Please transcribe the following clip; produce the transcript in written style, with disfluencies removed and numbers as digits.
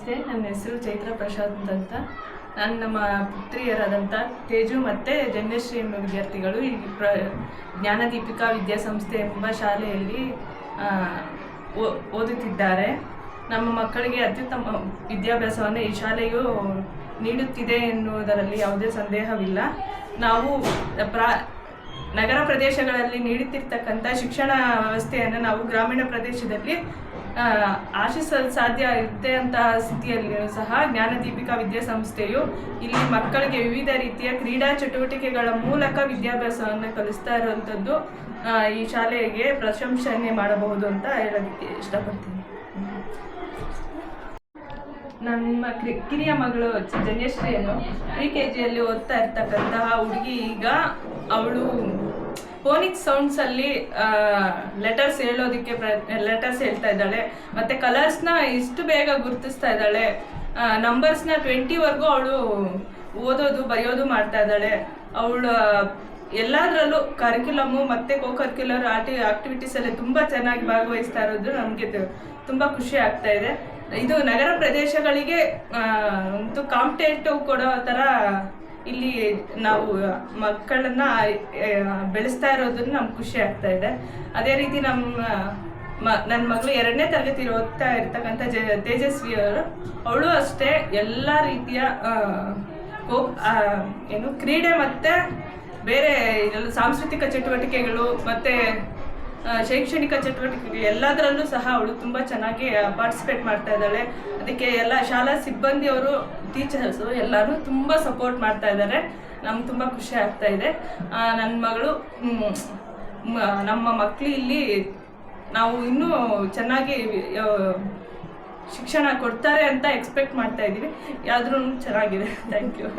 ನಮಸ್ತೆ, ನನ್ನ ಹೆಸರು ಚೈತ್ರ ಪ್ರಶಾಂತ್ ಅಂತ. ನಾನು ನಮ್ಮ ಪುತ್ರಿಯರಾದಂಥ ತೇಜು ಮತ್ತು ಜನ್ಯಶ್ರೀ ಎಂಬ ವಿದ್ಯಾರ್ಥಿಗಳು ಈ ಜ್ಞಾನದೀಪಿಕಾ ವಿದ್ಯಾಸಂಸ್ಥೆ ಎಂಬ ಶಾಲೆಯಲ್ಲಿ ಓದುತ್ತಿದ್ದಾರೆ. ನಮ್ಮ ಮಕ್ಕಳಿಗೆ ಅತ್ಯುತ್ತಮ ವಿದ್ಯಾಭ್ಯಾಸವನ್ನು ಈ ಶಾಲೆಯು ನೀಡುತ್ತಿದೆ ಎನ್ನುವುದರಲ್ಲಿ ಯಾವುದೇ ಸಂದೇಹವಿಲ್ಲ. ನಾವು ನಗರ ಪ್ರದೇಶಗಳಲ್ಲಿ ನೀಡುತ್ತಿರ್ತಕ್ಕಂಥ ಶಿಕ್ಷಣ ವ್ಯವಸ್ಥೆಯನ್ನು ನಾವು ಗ್ರಾಮೀಣ ಪ್ರದೇಶದಲ್ಲಿ ಆಶಿಸಲು ಸಾಧ್ಯ ಇದ್ದಂತಹ ಸ್ಥಿತಿಯಲ್ಲಿಯೂ ಸಹ ಜ್ಞಾನದೀಪಿಕಾ ವಿದ್ಯಾಸಂಸ್ಥೆಯು ಇಲ್ಲಿ ಮಕ್ಕಳಿಗೆ ವಿವಿಧ ರೀತಿಯ ಕ್ರೀಡಾ ಚಟುವಟಿಕೆಗಳ ಮೂಲಕ ವಿದ್ಯಾಭ್ಯಾಸವನ್ನು ಕಲಿಸ್ತಾ ಇರುವಂಥದ್ದು ಈ ಶಾಲೆಗೆ ಪ್ರಶಂಸನೆ ಮಾಡಬಹುದು ಅಂತ ಹೇಳೋದಕ್ಕೆ ಇಷ್ಟಪಡ್ತೀನಿ. ನಮ್ಮ ಕಿರಿಯ ಮಗಳು ಜನ್ಯಶ್ರೀಯನ್ನು PKGಯಲ್ಲಿ ಓದ್ತಾ ಇರ್ತಕ್ಕಂತಹ ಹುಡುಗಿ ಈಗ ಅವಳು ಫೋನಿಕ್ ಸೌಂಡ್ಸಲ್ಲಿ ಲೆಟರ್ಸ್ ಹೇಳೋದಕ್ಕೆ ಲೆಟರ್ಸ್ ಹೇಳ್ತಾ ಇದ್ದಾಳೆ. ಮತ್ತು ಕಲರ್ಸ್ನ ಇಷ್ಟು ಬೇಗ ಗುರುತಿಸ್ತಾ ಇದ್ದಾಳೆ. ನಂಬರ್ಸ್ನ 20ವರೆಗೂ ಅವಳು ಓದೋದು ಬರೆಯೋದು ಮಾಡ್ತಾ ಇದ್ದಾಳೆ. ಅವಳು ಎಲ್ಲದರಲ್ಲೂ ಕರಿಕ್ಯುಲಮ್ಮು ಮತ್ತು ಕರಿಕ್ಯುಲರ್ ಆಕ್ಟಿವಿಟೀಸಲ್ಲಿ ತುಂಬ ಚೆನ್ನಾಗಿ ಭಾಗವಹಿಸ್ತಾ ಇರೋದು ನಮಗೆ ತುಂಬ ಖುಷಿ ಆಗ್ತಾ ಇದೆ. ಇದು ನಗರ ಪ್ರದೇಶಗಳಿಗೆ ಒಂದು ಕಾಂಪಿಟೇಟಿವ್ ಕೊಡೋ ಥರ ಇಲ್ಲಿ ನಾವು ಮಕ್ಕಳನ್ನ ಬೆಳೆಸ್ತಾ ಇರೋದನ್ನು ನಮ್ಗೆ ಖುಷಿ ಆಗ್ತಾ ಇದೆ. ಅದೇ ರೀತಿ ನನ್ನ ಮಗಳು 2ನೇ ತರಗತಿ ಓದ್ತಾ ಇರ್ತಕ್ಕಂಥ ತೇಜಸ್ವಿ ಅವಳು ಅಷ್ಟೇ ಎಲ್ಲ ರೀತಿಯ ಕ್ರೀಡೆ ಮತ್ತು ಬೇರೆ ಸಾಂಸ್ಕೃತಿಕ ಚಟುವಟಿಕೆಗಳು ಮತ್ತು ಶೈಕ್ಷಣಿಕ ಚಟುವಟಿಕೆಗಳು ಎಲ್ಲದರಲ್ಲೂ ಸಹ ಅವಳು ತುಂಬ ಚೆನ್ನಾಗಿ ಪಾರ್ಟಿಸಿಪೇಟ್ ಮಾಡ್ತಾ ಇದ್ದಾಳೆ. ಅದಕ್ಕೆ ಎಲ್ಲ ಶಾಲಾ ಸಿಬ್ಬಂದಿಯವರು, ಟೀಚರ್ಸು ಎಲ್ಲರೂ ತುಂಬ ಸಪೋರ್ಟ್ ಮಾಡ್ತಾ ಇದ್ದಾರೆ. ನಮ್ಗೆ ತುಂಬ ಖುಷಿ ಆಗ್ತಾ ಇದೆ. ನನ್ನ ಮಗಳು ನಮ್ಮ ಮಕ್ಕಳು ಇಲ್ಲಿ ನಾವು ಇನ್ನೂ ಚೆನ್ನಾಗಿ ಶಿಕ್ಷಣ ಕೊಡ್ತಾರೆ ಅಂತ ಎಕ್ಸ್ಪೆಕ್ಟ್ ಮಾಡ್ತಾ ಇದ್ದೀವಿ. ಯಾವ್ದ್ರೂ ಚೆನ್ನಾಗಿದೆ. Thank you.